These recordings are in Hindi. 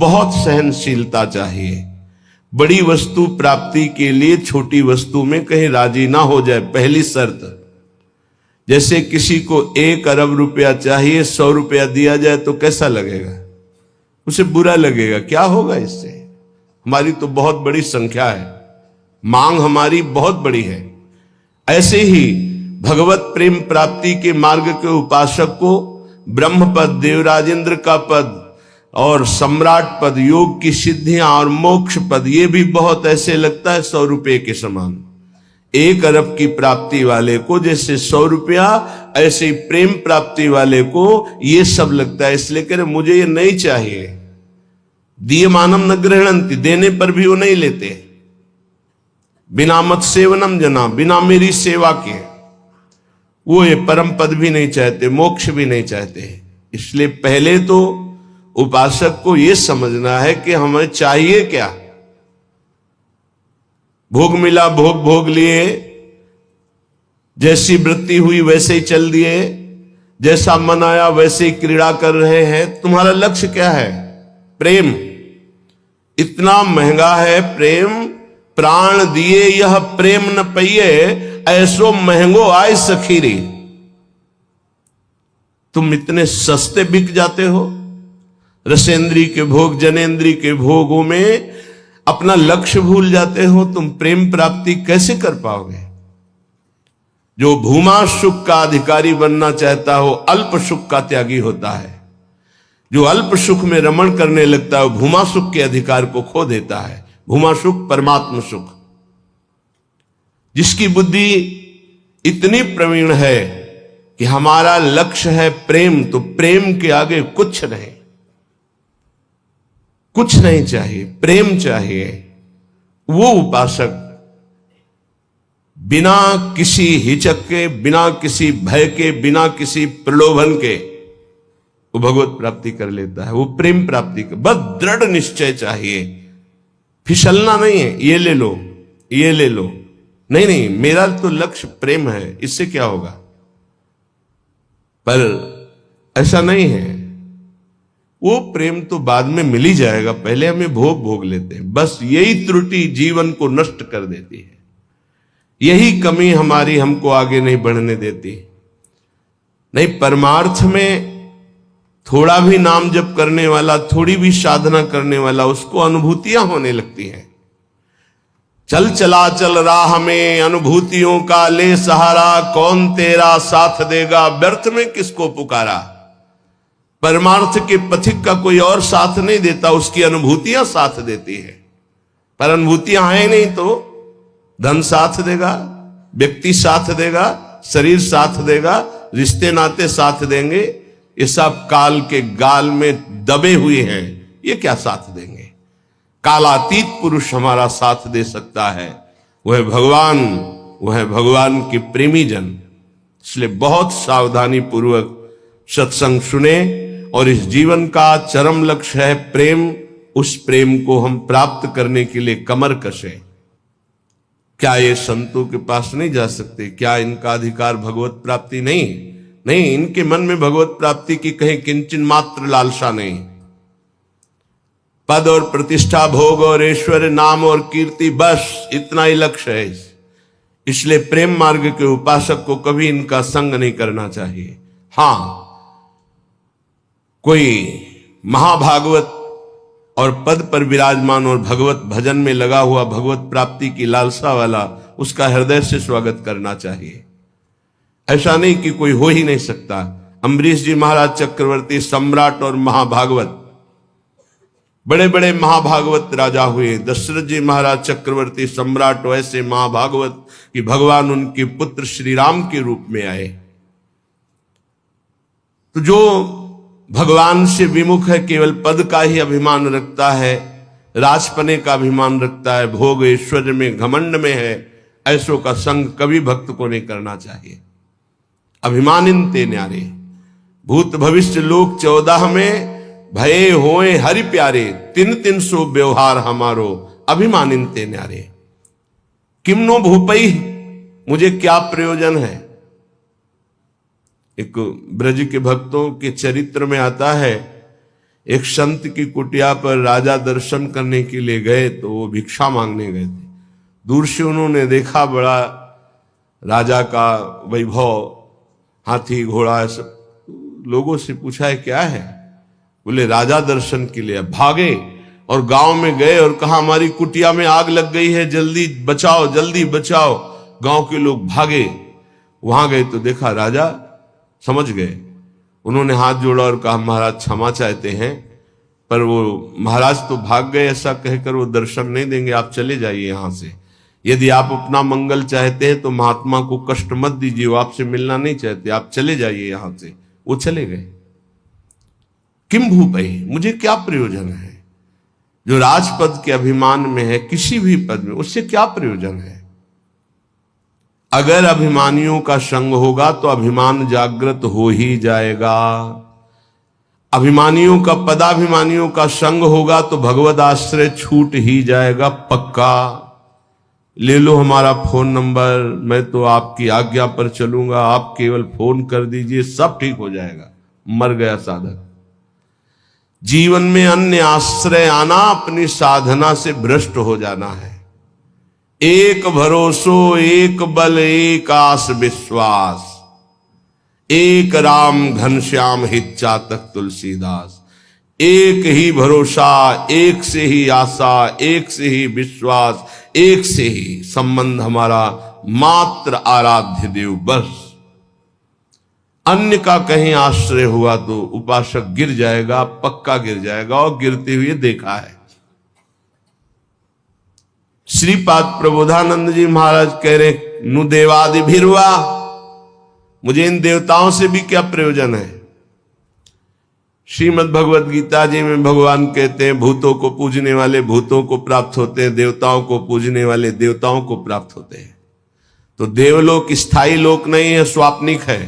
बहुत सहनशीलता चाहिए। बड़ी वस्तु प्राप्ति के लिए छोटी वस्तु में कहीं राजी ना हो जाए, पहली शर्त। जैसे किसी को 1 अरब रुपया चाहिए, 100 रुपया दिया जाए तो कैसा लगेगा? उसे बुरा लगेगा। क्या होगा इससे? हमारी तो बहुत बड़ी संख्या है, मांग हमारी बहुत बड़ी है। ऐसे ही भगवत प्रेम प्राप्ति के मार्ग के उपासक को ब्रह्म पद, देवराजेंद्र का पद और सम्राट पद, योग की सिद्धियां और मोक्ष पद, ये भी बहुत ऐसे लगता है 100 रुपये के समान। 1 अरब की प्राप्ति वाले को जैसे 100 रुपया, ऐसे ही प्रेम प्राप्ति वाले को ये सब लगता है। इसलिए कह रहे मुझे ये नहीं चाहिए। दीयमानम न गृह्णन्ति, देने पर भी वो नहीं लेते। बिना मत सेवनम जना, बिना मेरी सेवा के वो ये परम पद भी नहीं चाहते, मोक्ष भी नहीं चाहते। इसलिए पहले तो उपासक को यह समझना है कि हमें चाहिए क्या। भोग मिला, भोग भोग लिए, जैसी वृत्ति हुई वैसे ही चल दिए, जैसा मन आया वैसे ही क्रीड़ा कर रहे हैं। तुम्हारा लक्ष्य क्या है? प्रेम। इतना महंगा है प्रेम, प्राण दिए यह प्रेम न पइए, ऐसो महंगो आय सखीरी। तुम इतने सस्ते बिक जाते हो। रसेंद्री के भोग, जनेन्द्री के भोगों में अपना लक्ष्य भूल जाते हो। तुम प्रेम प्राप्ति कैसे कर पाओगे? जो भूमा सुख का अधिकारी बनना चाहता हो, अल्प सुख का त्यागी होता है। जो अल्प सुख में रमण करने लगता है, भूमा सुख के अधिकार को खो देता है। भूमा सुख परमात्म सुख। जिसकी बुद्धि इतनी प्रवीण है कि हमारा लक्ष्य है प्रेम, तो प्रेम के आगे कुछ नहीं, कुछ नहीं चाहिए, प्रेम चाहिए। वो उपासक बिना किसी हिचक के, बिना किसी भय के, बिना किसी प्रलोभन के वो भगवत प्राप्ति कर लेता है। वो प्रेम प्राप्ति का बस दृढ़ निश्चय चाहिए, फिसलना नहीं है। ये ले लो, ये ले लो, नहीं नहीं, मेरा तो लक्ष्य प्रेम है, इससे क्या होगा? पर ऐसा नहीं है। वो प्रेम तो बाद में मिल ही जाएगा, पहले हमें भोग लेते हैं। बस यही त्रुटि जीवन को नष्ट कर देती है। यही कमी हमारी हमको आगे नहीं बढ़ने देती। नहीं, परमार्थ में थोड़ा भी नाम जप करने वाला, थोड़ी भी साधना करने वाला, उसको अनुभूतियां होने लगती हैं। चल चला चल राह में अनुभूतियों का ले सहारा, कौन तेरा साथ देगा, व्यर्थ में किसको पुकारा। परमार्थ के पथिक का कोई और साथ नहीं देता, उसकी अनुभूतियां साथ देती है। पर अनुभूतियां हैं नहीं तो धन साथ देगा, व्यक्ति साथ देगा, शरीर साथ देगा, रिश्ते नाते साथ देंगे। ये सब काल के गाल में दबे हुए हैं, ये क्या साथ देंगे? कालातीत पुरुष हमारा साथ दे सकता है, वह भगवान, वह भगवान के प्रेमी जन। इसलिए बहुत सावधानी पूर्वक सत्संग सुने और इस जीवन का चरम लक्ष्य है प्रेम। उस प्रेम को हम प्राप्त करने के लिए कमर कसें। क्या ये संतों के पास नहीं जा सकते? क्या इनका अधिकार भगवत प्राप्ति नहीं? नहीं, इनके मन में भगवत प्राप्ति की कहीं किंचन मात्र लालसा नहीं। पद और प्रतिष्ठा, भोग और ऐश्वर्य, नाम और कीर्ति, बस इतना ही लक्ष्य है। इसलिए प्रेम मार्ग के उपासक को कभी इनका संग नहीं करना चाहिए। हां, कोई महाभागवत और पद पर विराजमान और भगवत भजन में लगा हुआ, भगवत प्राप्ति की लालसा वाला, उसका हृदय से स्वागत करना चाहिए। ऐसा नहीं कि कोई हो ही नहीं सकता। अम्बरीश जी महाराज चक्रवर्ती, सम्राट और महाभागवत, बड़े बड़े महाभागवत राजा हुए। दशरथ जी महाराज चक्रवर्ती, सम्राट, ऐसे महाभागवत कि भगवान उनके पुत्र श्री राम के रूप में आए। तो जो भगवान से विमुख है, केवल पद का ही अभिमान रखता है, राजपने का अभिमान रखता है, भोग ऐश्वर्य में घमंड में है, ऐसों का संग कभी भक्त को नहीं करना चाहिए। अभिमानिन ते न्यारे, भूत भविष्य लोक 14 में भये होए हरि प्यारे, 300 व्यवहार हमारो, अभिमानिन ते न्यारे। किमनो भूपई, मुझे क्या प्रयोजन है। एक ब्रज के भक्तों के चरित्र में आता है एक संत की कुटिया पर राजा दर्शन करने के लिए गए, तो वो भिक्षा मांगने गए थे। दूर से उन्होंने देखा बड़ा राजा का वैभव, हाथी घोड़ा सब। लोगों से पूछा है क्या है? बोले राजा दर्शन के लिए। भागे और गांव में गए और कहा हमारी कुटिया में आग लग गई है, जल्दी बचाओ, जल्दी बचाओ। गांव के लोग भागे, वहां गए तो देखा राजा समझ गए। उन्होंने हाथ जोड़ा और कहा महाराज क्षमा चाहते हैं, पर वो महाराज तो भाग गए, ऐसा कहकर वो दर्शन नहीं देंगे, आप चले जाइए यहां से। यदि आप अपना मंगल चाहते हैं तो महात्मा को कष्ट मत दीजिए, वो आपसे मिलना नहीं चाहते, आप चले जाइए यहां से। वो चले गए। किम भूपहि, मुझे क्या प्रयोजन है? जो राजपद के अभिमान में है, किसी भी पद में, उससे क्या प्रयोजन है? अगर अभिमानियों का संग होगा तो अभिमान जागृत हो ही जाएगा। अभिमानियों का, पदाभिमानियों का संग होगा तो भगवद आश्रय छूट ही जाएगा पक्का। ले लो हमारा फोन नंबर, मैं तो आपकी आज्ञा पर चलूंगा, आप केवल फोन कर दीजिए, सब ठीक हो जाएगा। मर गया साधक। जीवन में अन्य आश्रय आना अपनी साधना से भ्रष्ट हो जाना है। एक भरोसो, एक बल, एक आस विश्वास, एक राम घनश्याम हित चातक तुलसीदास। एक ही भरोसा, एक से ही आशा, एक से ही विश्वास, एक से ही संबंध हमारा मात्र आराध्य देव, बस। अन्य का कहीं आश्रय हुआ तो उपासक गिर जाएगा, पक्का गिर जाएगा, और गिरते हुए देखा है। श्रीपाद प्रबोधानंद जी महाराज कह रहे, नु देवादि भिरवा, मुझे इन देवताओं से भी क्या प्रयोजन है? श्रीमद् भगवद गीता जी में भगवान कहते हैं भूतों को पूजने वाले भूतों को प्राप्त होते हैं, देवताओं को पूजने वाले देवताओं को प्राप्त होते हैं। तो देवलोक स्थायी लोक नहीं है, स्वाप्निक है।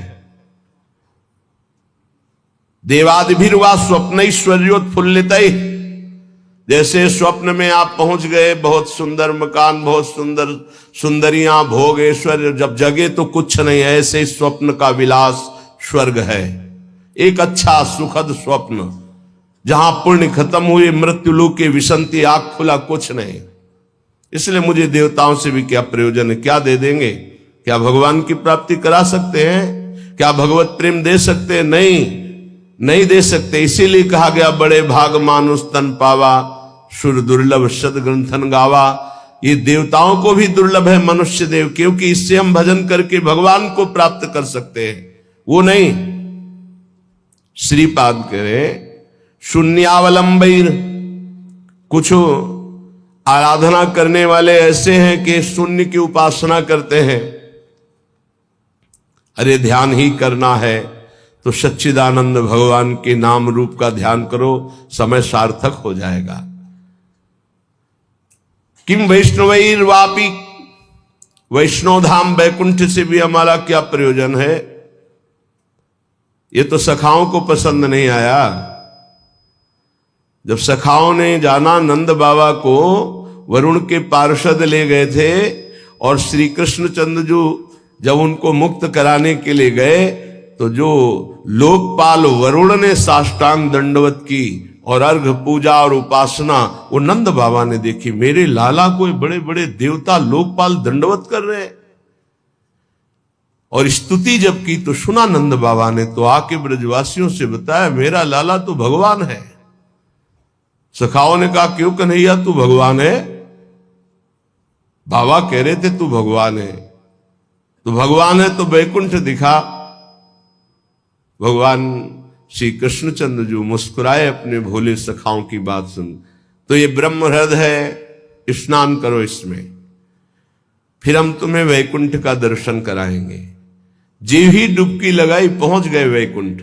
देवादिभिर्वा स्वप्नैश्वर्योत्फुल्लित। जैसे स्वप्न में आप पहुंच गए, बहुत सुंदर मकान, बहुत सुंदर सुंदरियां, भोग, ऐश्वर्य, जब जगे तो कुछ नहीं है। ऐसे स्वप्न का विलास स्वर्ग है, एक अच्छा सुखद स्वप्न, जहां पुण्य खत्म हुए, मृत्यु लोक के विसंति, आग खुला, कुछ नहीं। इसलिए मुझे देवताओं से भी क्या प्रयोजन है? क्या दे देंगे? क्या भगवान की प्राप्ति करा सकते हैं? क्या भगवत प्रेम दे सकते हैं? नहीं दे सकते। इसीलिए कहा गया बड़े भाग मानुष तन पावा, सुर दुर्लभ सद ग्रंथन गावा। ये देवताओं को भी दुर्लभ है मनुष्य देव, क्योंकि इससे हम भजन करके भगवान को प्राप्त कर सकते हैं, वो नहीं। श्रीपाद कह रहे शून्यावलंबीर, कुछ आराधना करने वाले ऐसे हैं कि शून्य की उपासना करते हैं। अरे ध्यान ही करना है तो सच्चिदानंद भगवान के नाम रूप का ध्यान करो, समय सार्थक हो जाएगा। किम वैष्णवैर वापी, वैष्णव धाम वैकुंठ से भी हमारा क्या प्रयोजन है? ये तो सखाओं को पसंद नहीं आया। जब सखाओं ने जाना, नंद बाबा को वरुण के पार्षद ले गए थे, और श्री कृष्णचंद्र जो जब उनको मुक्त कराने के लिए गए, तो जो लोकपाल वरुण ने साष्टांग दंडवत की और अर्घ पूजा और उपासना वो नंद बाबा ने देखी। मेरे लाला को बड़े बड़े देवता लोकपाल दंडवत कर रहे हैं। और स्तुति जब की तो सुना नंद बाबा ने, तो आके ब्रजवासियों से बताया मेरा लाला तो भगवान है। सखाओं ने कहा क्यों कन्हैया तू भगवान है? बाबा कह रहे थे तू भगवान है। तो भगवान है तो वैकुंठ दिखा। भगवान श्री कृष्णचंद्र जो मुस्कुराए अपने भोले सखाओं की बात सुन, तो ये ब्रह्म हृदय है, स्नान करो इसमें, फिर हम तुम्हें वैकुंठ का दर्शन कराएंगे। जी ही डुबकी लगाई, पहुंच गए वैकुंठ।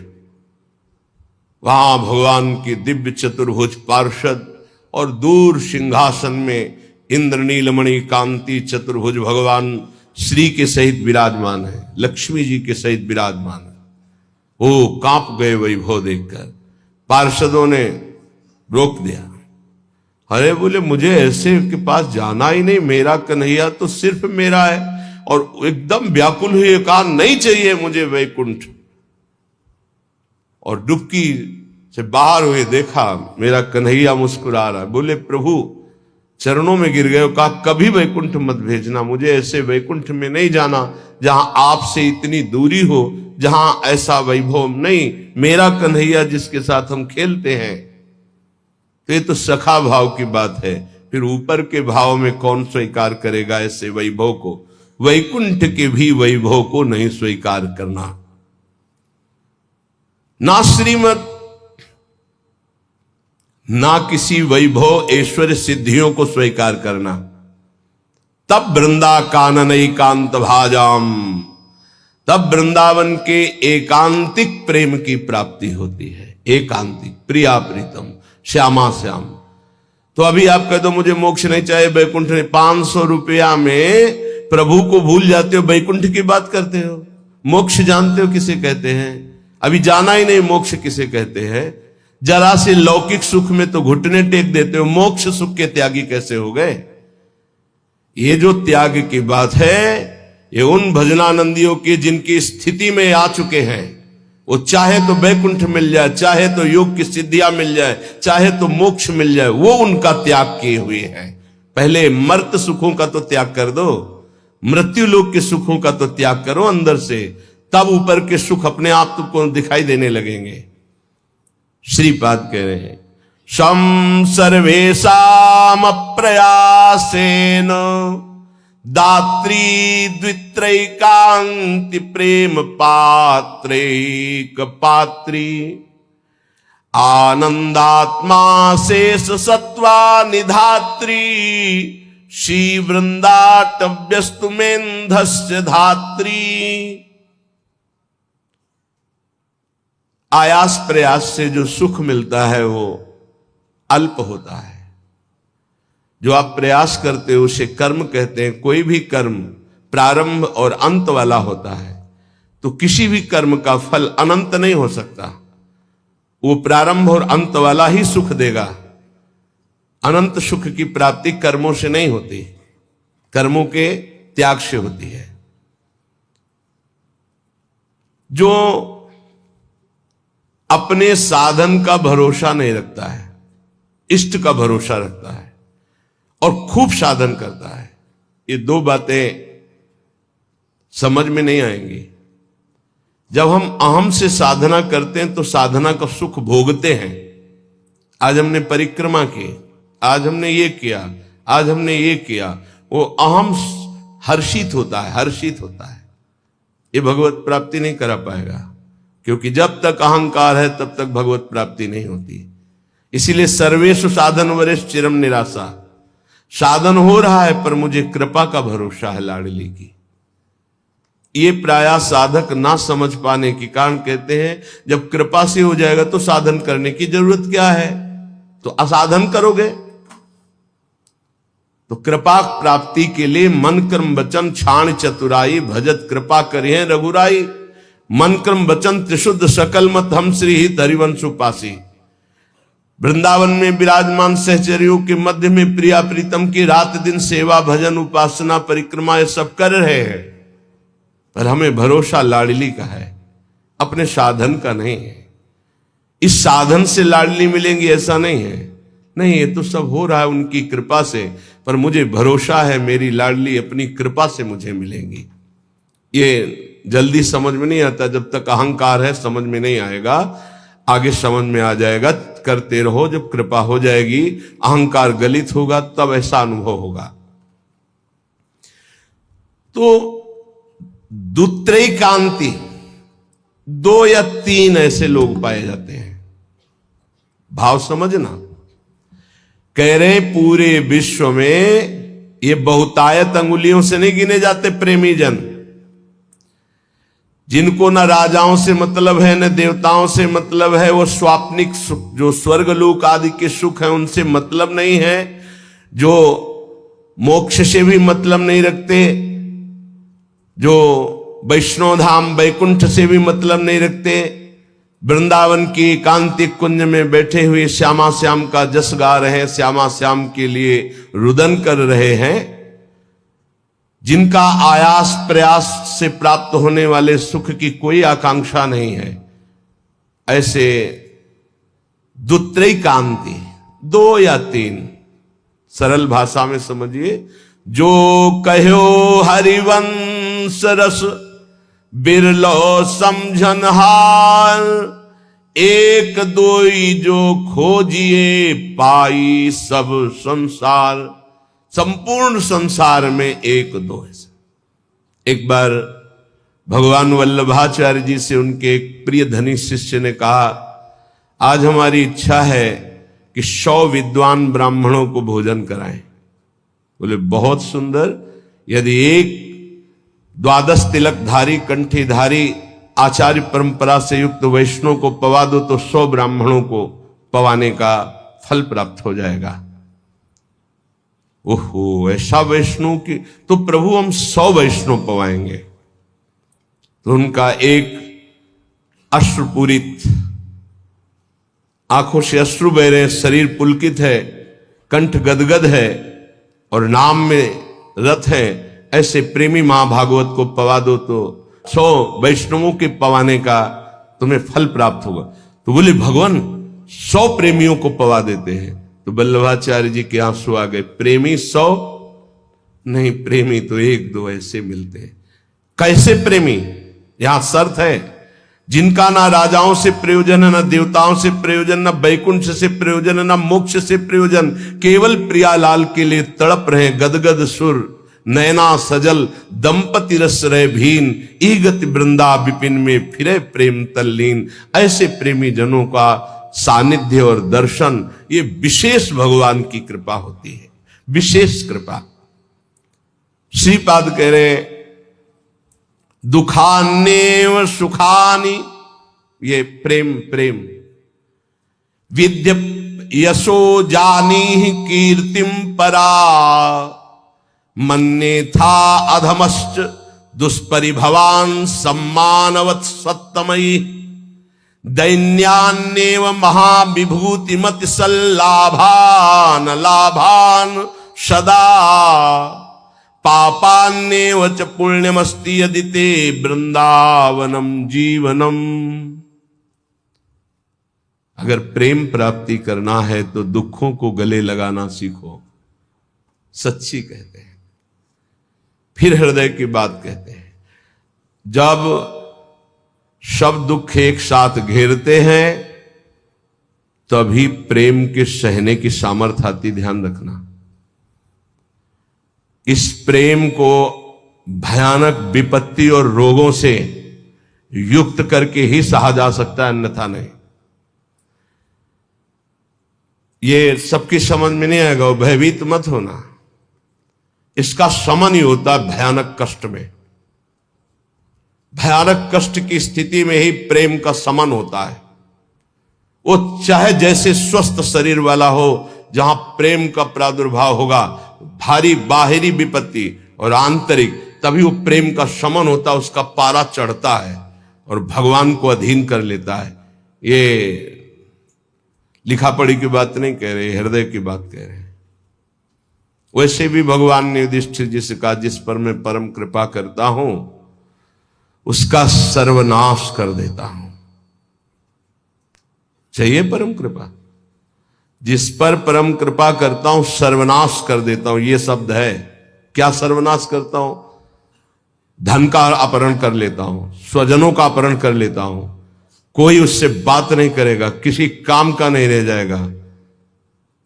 वहां भगवान की दिव्य चतुर्भुज पार्षद और दूर सिंहासन में इंद्र नीलमणि कांति चतुर्भुज भगवान श्री के सहित विराजमान है, लक्ष्मी जी के सहित विराजमान है। वो कांप गए वैभव देखकर। पार्षदों ने रोक दिया। अरे बोले मुझे ऐसे के पास जाना ही नहीं, मेरा कन्हैया तो सिर्फ मेरा है। और एकदम व्याकुल हुए कहा नहीं चाहिए मुझे वैकुंठ। और डुबकी से बाहर हुए, देखा मेरा कन्हैया मुस्कुरा रहा है। बोले प्रभु चरणों में गिर गए, कहा कभी वैकुंठ मत भेजना, मुझे ऐसे वैकुंठ में नहीं जाना जहां आपसे इतनी दूरी हो, जहां ऐसा वैभव नहीं। मेरा कन्हैया जिसके साथ हम खेलते हैं, तो ये तो सखा भाव की बात है, फिर ऊपर के भाव में कौन स्वीकार करेगा ऐसे वैभव को? वैकुंठ के भी वैभव को नहीं स्वीकार करना, ना श्रीमत, ना किसी वैभव ऐश्वर्य सिद्धियों को स्वीकार करना। तब वृंदा कानन एकांत भाजाम, तब वृंदावन के एकांतिक प्रेम की प्राप्ति होती है। एकांतिक, प्रिया प्रीतम, श्यामा श्याम। तो अभी आप कह दो मुझे मोक्ष नहीं चाहिए, वैकुंठ नहीं, 500 रुपया में प्रभु को भूल जाते हो, वैकुंठ की बात करते हो। मोक्ष जानते हो किसे कहते हैं? अभी जाना ही नहीं मोक्ष किसे कहते हैं। जरा से लौकिक सुख में तो घुटने टेक देते हो, मोक्ष सुख के त्यागी कैसे हो गए? ये जो त्याग की बात है, ये उन भजनानंदियों की जिनकी स्थिति में आ चुके हैं। वो चाहे तो वैकुंठ मिल जाए, चाहे तो योग की सिद्धियां मिल जाए, चाहे तो मोक्ष मिल जाए, वो उनका त्याग किए हुए हैं। पहले मर्त सुखों का तो त्याग कर दो, मृत्यु लोक के सुखों का तो त्याग करो अंदर से, तब ऊपर के सुख अपने आप तुमको दिखाई देने लगेंगे। श्रीपाद कह रहे हैं शम सर्वेशाम अप्रयासेन दात्री द्वित्रैकांति प्रेम पात्रैक पात्री आनंदात्मा शेष सत्वा निधात्री श्री वृंदाटव्यस्तुमेन्धस्य धात्री। आयास प्रयास से जो सुख मिलता है वो अल्प होता है। जो आप प्रयास करते हो उसे कर्म कहते हैं। कोई भी कर्म प्रारंभ और अंत वाला होता है, तो किसी भी कर्म का फल अनंत नहीं हो सकता। वो प्रारंभ और अंत वाला ही सुख देगा। अनंत सुख की प्राप्ति कर्मों से नहीं होती, कर्मों के त्याग से होती है। जो अपने साधन का भरोसा नहीं रखता है, इष्ट का भरोसा रखता है और खूब साधन करता है, ये दो बातें समझ में नहीं आएंगी। जब हम अहम से साधना करते हैं तो साधना का सुख भोगते हैं। आज हमने परिक्रमा की, आज हमने ये किया, आज हमने ये किया, वो अहम हर्षित होता है, हर्षित होता है। ये भगवत प्राप्ति नहीं करा पाएगा, क्योंकि जब तक अहंकार है तब तक भगवत प्राप्ति नहीं होती। इसीलिए सर्वेषु साधन वरेश चिरम निराशा। साधन हो रहा है पर मुझे कृपा का भरोसा है लाडली की। ये प्रायः साधक ना समझ पाने के कारण कहते हैं जब कृपा से हो जाएगा तो साधन करने की जरूरत क्या है, तो असाधन करोगे। तो कृपा प्राप्ति के लिए मन कर्म वचन छाण चतुराई, भजत कृपा करिए रघुराई। मन कर्म वचन त्रिशुद्ध सकल मत हम श्री हित हरिवंश उपासी। वृंदावन में विराजमान सहचर्यों के मध्य में प्रिया प्रीतम की रात दिन सेवा भजन उपासना परिक्रमा ये सब कर रहे हैं, पर हमें भरोसा लाडली का है, अपने साधन का नहीं है। इस साधन से लाडली मिलेंगी ऐसा नहीं है, नहीं, ये तो सब हो रहा है उनकी कृपा से, पर मुझे भरोसा है मेरी लाडली अपनी कृपा से मुझे मिलेंगी। ये जल्दी समझ में नहीं आता, जब तक अहंकार है समझ में नहीं आएगा, आगे समझ में आ जाएगा। करते रहो, जब कृपा हो जाएगी, अहंकार गलित होगा, तब ऐसा अनुभव होगा। तो दुत्रैकांति, 2 या 3 ऐसे लोग पाए जाते हैं। भाव समझना, कह रहे पूरे विश्व में ये बहुतायत अंगुलियों से नहीं गिने जाते प्रेमी जन, जिनको न राजाओं से मतलब है न देवताओं से मतलब है। वो स्वाप्निक सुख, जो स्वर्गलोक आदि के सुख है उनसे मतलब नहीं है, जो मोक्ष से भी मतलब नहीं रखते, जो वैष्णव धाम वैकुंठ से भी मतलब नहीं रखते, वृंदावन की एकांतिक कुंज में बैठे हुए श्यामा श्याम का जस गा रहे हैं, श्यामा श्याम के लिए रुदन कर रहे हैं, जिनका आयास प्रयास से प्राप्त होने वाले सुख की कोई आकांक्षा नहीं है, ऐसे दुत्रैकांति, 2 या 3, सरल भाषा में समझिए। जो कहो हरिवंश रस बिरलो समझन हार, एक दोई जो खोजिए पाई सब संसार। संपूर्ण संसार में एक दो है। एक बार भगवान वल्लभाचार्य जी से उनके एक प्रिय धनी शिष्य ने कहा, आज हमारी इच्छा है कि 100 विद्वान ब्राह्मणों को भोजन कराएं। बोले बहुत सुंदर, यदि एक 12 तिलकधारी कंठीधारी आचार्य परंपरा से युक्त वैष्णव को पवा दो तो 100 ब्राह्मणों को पवाने का फल प्राप्त हो जाएगा। ओहो, ऐसा वैष्णव की तो प्रभु हम 100 वैष्णव पवाएंगे। तो उनका एक अश्रुपूरित, आंखों से अश्रु बह रहे, शरीर पुलकित है, कंठ गदगद है और नाम में रत है, ऐसे प्रेमी महाभागवत को पवा दो तो 100 वैष्णवों के पवाने का तुम्हें फल प्राप्त होगा। तो बोले भगवान 100 प्रेमियों को पवा देते हैं। तो वल्लभाचार्य जी के आंसू आ गए। प्रेमी 100 नहीं, प्रेमी तो 1-2 ऐसे मिलते हैं। कैसे प्रेमी? यहां शर्त है, जिनका ना राजाओं से प्रयोजन है, ना देवताओं से प्रयोजन, ना वैकुंठ से प्रयोजन है, ना मोक्ष से प्रयोजन, केवल प्रियालाल के लिए तड़प रहे गदगद सुर, नैना सजल दंपति रस रहे भीन, ई गति वृंदा विपिन में फिरे प्रेम तल्लीन। ऐसे प्रेमी जनों का सानिध्य और दर्शन, ये विशेष भगवान की कृपा होती है, विशेष कृपा। श्रीपाद कह रहे दुखान्येव सुखानि, ये प्रेम प्रेम। विद्य यशो जानी कीर्तिम परा, मन्ने था अधमश्च दुष्परिभवान सम्मानवत् सत्तमयी। दैन्यान्येव महाविभूतिमति सल्लाभान लाभान सदा, पापान्येव च पुण्यमस्ति यदि ते वृंदावनम जीवनम। अगर प्रेम प्राप्ति करना है तो दुखों को गले लगाना सीखो, सच्ची कहते हैं। फिर हृदय की बात कहते हैं। जब सब दुख एक साथ घेरते हैं तभी प्रेम के सहने की सामर्थ्य आती, ध्यान रखना। इस प्रेम को भयानक विपत्ति और रोगों से युक्त करके ही सहा जा सकता है, अन्यथा नहीं। ये सबकी समझ में नहीं आएगा, भयभीत मत होना। इसका समन ही होता है भयानक कष्ट में। भयानक कष्ट की स्थिति में ही प्रेम का समन होता है। वो चाहे जैसे स्वस्थ शरीर वाला हो, जहां प्रेम का प्रादुर्भाव होगा, भारी बाहरी विपत्ति और आंतरिक, तभी वो प्रेम का समन होता है, उसका पारा चढ़ता है और भगवान को अधीन कर लेता है। ये लिखा पढ़ी की बात नहीं कह रहे, हृदय की बात कह रहे हैं। वैसे भी भगवान ने युधिष्ठिर जी से कहा, जिस पर मैं परम कृपा करता हूं उसका सर्वनाश कर देता हूं। चाहिए परम कृपा? जिस पर परम कृपा करता हूं सर्वनाश कर देता हूं, ये शब्द है। क्या सर्वनाश करता हूं? धन का अपहरण कर लेता हूं, स्वजनों का अपहरण कर लेता हूं, कोई उससे बात नहीं करेगा, किसी काम का नहीं रह जाएगा।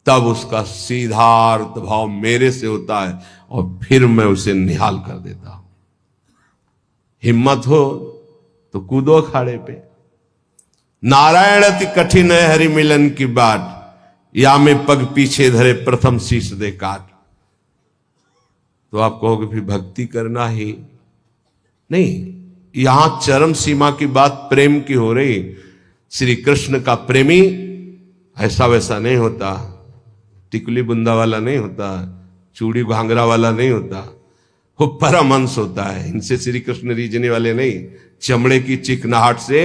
तब उसका सीधा अर्थ भाव मेरे से होता है और फिर मैं उसे निहाल कर देता हूं। हिम्मत हो तो कूदो अखाड़े पे। नारायण अति कठिन है हरि मिलन की बाट, या में पग पीछे धरे प्रथम शीश दे काट। तो आप कहोगे फिर भक्ति करना ही नहीं। यहां चरम सीमा की बात प्रेम की हो रही। श्री कृष्ण का प्रेमी ऐसा वैसा नहीं होता, टिकुली बुंदा वाला नहीं होता, चूड़ी घांगरा वाला नहीं होता, वो परमहंस होता है। इनसे श्री कृष्ण रीझने वाले नहीं। चमड़े की चिकनाहट से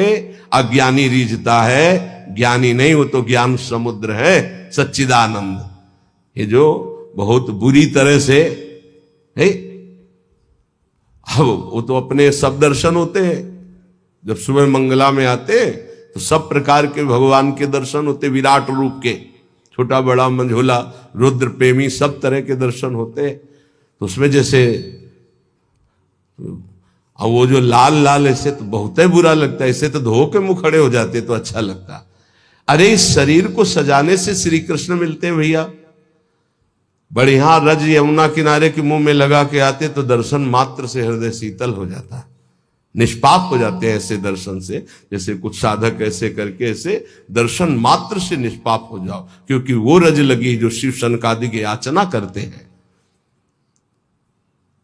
अज्ञानी रीझता है, ज्ञानी नहीं, वो तो ज्ञान समुद्र है, सच्चिदानंद। ये जो बहुत बुरी तरह से है, वो तो अपने सब दर्शन होते हैं। जब सुबह मंगला में आते तो सब प्रकार के भगवान के दर्शन होते, विराट रूप के, छोटा बड़ा मंझोला रुद्र प्रेमी सब तरह के दर्शन होते। तो उसमें जैसे अब वो जो लाल लाल ऐसे तो बहुत ही बुरा लगता है, ऐसे तो धो के मुंह खड़े हो जाते तो अच्छा लगता। अरे इस शरीर को सजाने से श्री कृष्ण मिलते हैं भैया। बढ़िया रज यमुना किनारे के मुंह में लगा के आते तो दर्शन मात्र से हृदय शीतल हो जाता, निष्पाप हो जाते हैं ऐसे दर्शन से। जैसे कुछ साधक ऐसे करके ऐसे दर्शन मात्र से निष्पाप हो जाओ, क्योंकि वो रज लगी जो शिव शनकादि की याचना करते हैं।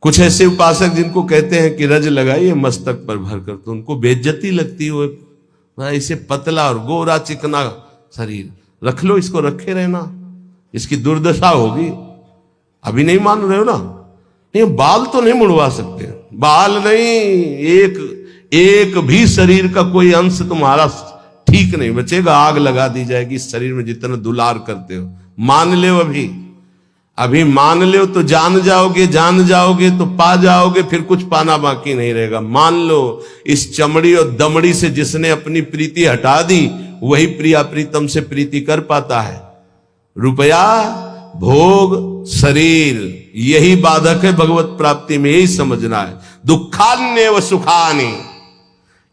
कुछ ऐसे उपासक जिनको कहते हैं कि रज लगाइए मस्तक पर भरकर, तो उनको बेइज्जती लगती हो, इसे पतला और गोरा चिकना शरीर रख लो, इसको रखे रहना, इसकी दुर्दशा होगी। अभी नहीं मान रहे हो ना? नहीं, बाल तो नहीं मुड़वा सकते, बाल नहीं, एक भी शरीर का कोई अंश तुम्हारा ठीक नहीं बचेगा, आग लगा दी जाएगी इस शरीर में जितना दुलार करते हो। मान ले अभी मान लो तो जान जाओगे तो पा जाओगे, फिर कुछ पाना बाकी नहीं रहेगा। मान लो इस चमड़ी और दमड़ी से जिसने अपनी प्रीति हटा दी वही प्रिया प्रीतम से प्रीति कर पाता है। रुपया, भोग, शरीर यही बाधक है भगवत प्राप्ति में, यही समझना है। दुखान्य व सुखानि,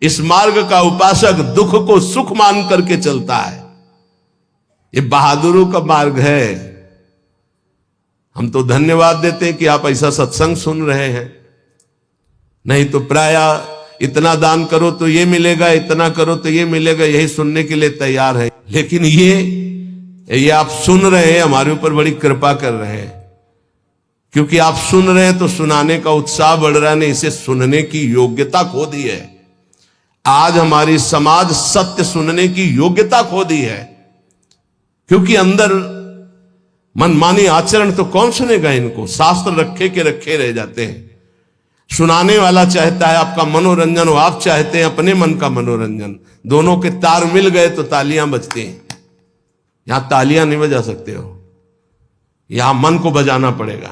इस मार्ग का उपासक दुख को सुख मान करके चलता है। ये बहादुरों का मार्ग है। हम तो धन्यवाद देते हैं कि आप ऐसा सत्संग सुन रहे हैं, नहीं तो प्राय इतना दान करो तो ये मिलेगा, इतना करो तो ये मिलेगा, यही सुनने के लिए तैयार है। लेकिन ये आप सुन रहे हैं, हमारे ऊपर बड़ी कृपा कर रहे हैं, क्योंकि आप सुन रहे हैं तो सुनाने का उत्साह बढ़ रहा है, नहीं इसे सुनने की योग्यता खो दी है। आज हमारी समाज सत्य सुनने की योग्यता खो दी है, क्योंकि अंदर मनमानी आचरण तो कौन सुनेगा इनको, शास्त्र रखे के रखे रह जाते हैं। सुनाने वाला चाहता है आपका मनोरंजन, हो आप चाहते हैं अपने मन का मनोरंजन। दोनों के तार मिल गए तो तालियां बजती हैं। यहां तालियां नहीं बजा सकते हो, यहां मन को बजाना पड़ेगा,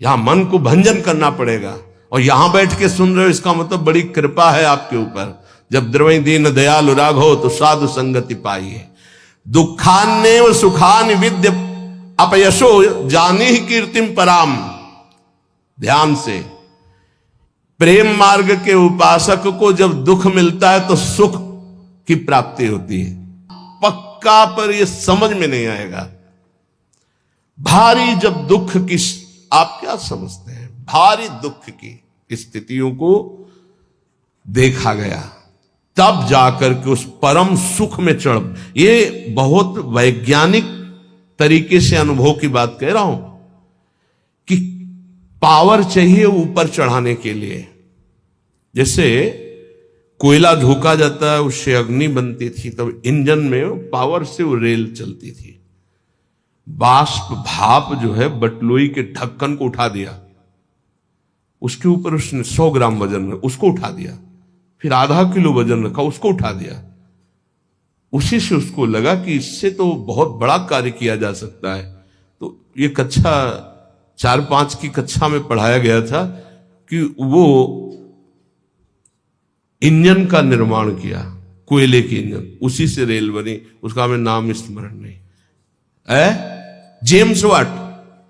यहां मन को भंजन करना पड़ेगा। और यहां बैठ के सुन रहे हो, इसका मतलब बड़ी कृपा है आपके ऊपर। जब द्रवई दीन दयालु राघो तो साधु संगति पाइए। दुखान्य सुखान विद्य अपयशो जानी ही कीर्तिम पराम। ध्यान से, प्रेम मार्ग के उपासक को जब दुख मिलता है तो सुख की प्राप्ति होती है पक्का, पर यह समझ में नहीं आएगा। भारी जब दुख की, आप क्या समझते हैं, भारी दुख की स्थितियों को देखा गया, तब जाकर के उस परम सुख में चढ़। ये बहुत वैज्ञानिक तरीके से अनुभव की बात कह रहा हूं कि पावर चाहिए ऊपर चढ़ाने के लिए। जैसे कोयला झोंका जाता है, उससे अग्नि बनती थी, तब इंजन में पावर से वो रेल चलती थी। बाष्प भाप जो है बटलोई के ढक्कन को उठा दिया, उसके ऊपर उसने 100 ग्राम वजन उसको उठा दिया, फिर आधा किलो वजन रखा उसको उठा दिया। उसी से उसको लगा कि इससे तो बहुत बड़ा कार्य किया जा सकता है। तो ये कक्षा 4-5 की कक्षा में पढ़ाया गया था कि वो इंजन का निर्माण किया, कोयले की इंजन, उसी से रेल बनी। उसका हमें नाम स्मरण नहीं है, जेम्स वाट,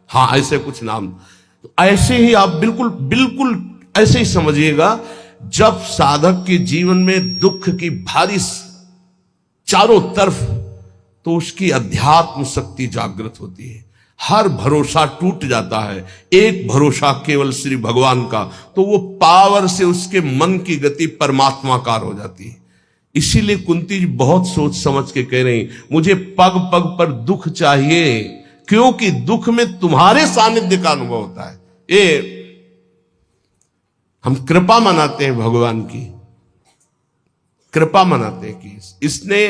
हाँ ऐसे कुछ नाम। तो ऐसे ही आप बिल्कुल ऐसे ही समझिएगा। जब साधक के जीवन में दुख की भारी चारों तरफ, तो उसकी अध्यात्म शक्ति जागृत होती है, हर भरोसा टूट जाता है, एक भरोसा केवल श्री भगवान का, तो वो पावर से उसके मन की गति परमात्माकार हो जाती है। इसीलिए कुंती जी बहुत सोच समझ के कह रही, मुझे पग पग पर दुख चाहिए, क्योंकि दुख में तुम्हारे सानिध्य का अनुभव होता है। ये हम कृपा मनाते हैं, भगवान की कृपा मनाते हैं कि इसने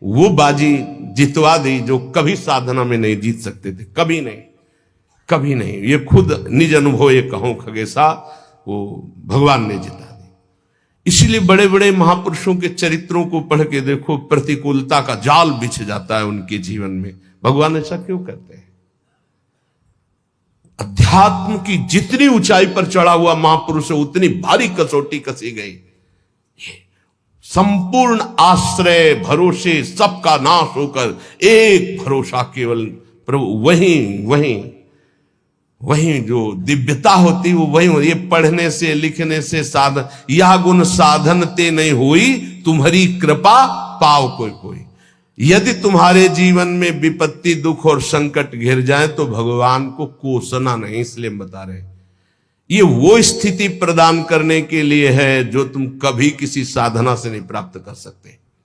वो बाजी जितवा दी जो कभी साधना में नहीं जीत सकते थे, कभी नहीं। ये खुद निज अनुभव ये कहूं खगेशा, वो भगवान ने जिता दी। इसीलिए बड़े बड़े महापुरुषों के चरित्रों को पढ़ के देखो, प्रतिकूलता का जाल बिछ जाता है उनके जीवन में। भगवान ऐसा क्यों करते हैं? अध्यात्म की जितनी ऊंचाई पर चढ़ा हुआ महापुरुष है, उतनी भारी कसौटी कसी गई। संपूर्ण आश्रय भरोसे सबका नाश होकर एक भरोसा केवल प्रभु, वही जो दिव्यता होती वो वही होती। ये पढ़ने से लिखने से साधन, यह गुण साधन ते नहीं हुई, तुम्हारी कृपा पाओ कोई कोई। यदि तुम्हारे जीवन में विपत्ति दुख और संकट घिर जाए तो भगवान को कोसना नहीं, इसलिए बता रहे ये वो स्थिति प्रदान करने के लिए है जो तुम कभी किसी साधना से नहीं प्राप्त कर सकते।